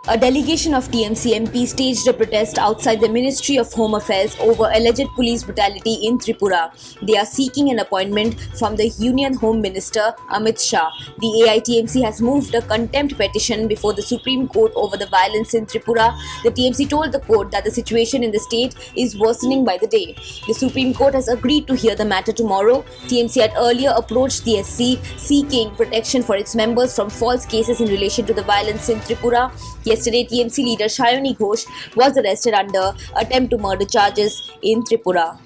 A delegation of TMC MPs staged a protest outside the Ministry of Home Affairs over alleged police brutality in Tripura. They are seeking an appointment from the Union Home Minister Amit Shah. The AITMC has moved a contempt petition before the Supreme Court over the violence in Tripura. The TMC told the court that the situation in the state is worsening by the day. The Supreme Court has agreed to hear the matter tomorrow. TMC had earlier approached the SC seeking protection for its members from false cases in relation to the violence in Tripura. Yesterday, TMC leader Shayoni Ghosh was arrested under attempt to murder charges in Tripura.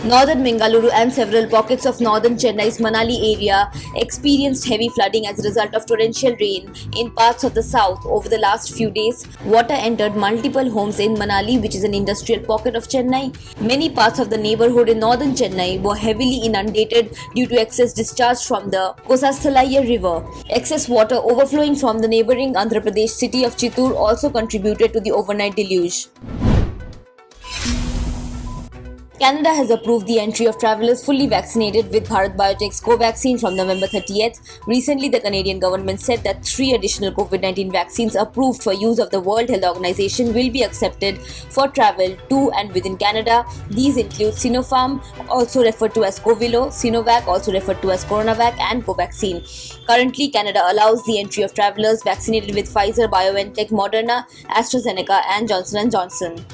Northern Bengaluru and several pockets of northern Chennai's Manali area experienced heavy flooding as a result of torrential rain in parts of the south over the last few days. Water entered multiple homes in Manali, which is an industrial pocket of Chennai. Many parts of the neighborhood in northern Chennai were heavily inundated due to excess discharge from the Kosasthalaya river. Excess water overflowing from the neighboring Andhra Pradesh city of Chittoor also contributed to the overnight deluge. Canada has approved the entry of travellers fully vaccinated with Bharat Biotech's Covaxin from November 30th. Recently, the Canadian government said that 3 additional COVID-19 vaccines approved for use of the World Health Organization will be accepted for travel to and within Canada. These include Sinopharm, also referred to as Covilo, Sinovac, also referred to as Coronavac, and Covaxin. Currently, Canada allows the entry of travellers vaccinated with Pfizer, BioNTech, Moderna, AstraZeneca, and Johnson & Johnson.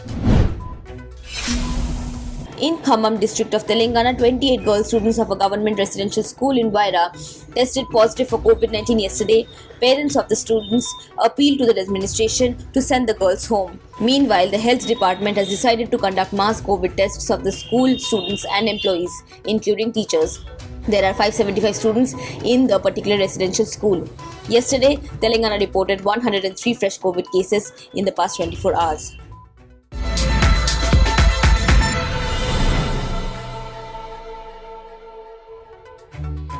In Khammam district of Telangana, 28 girl students of a government residential school in Vaira tested positive for COVID-19 yesterday. Parents of the students appealed to the administration to send the girls home. Meanwhile, the health department has decided to conduct mass COVID tests of the school students and employees, including teachers. There are 575 students in the particular residential school. Yesterday, Telangana reported 103 fresh COVID cases in the past 24 hours.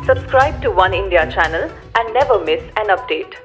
Subscribe to One India channel and never miss an update.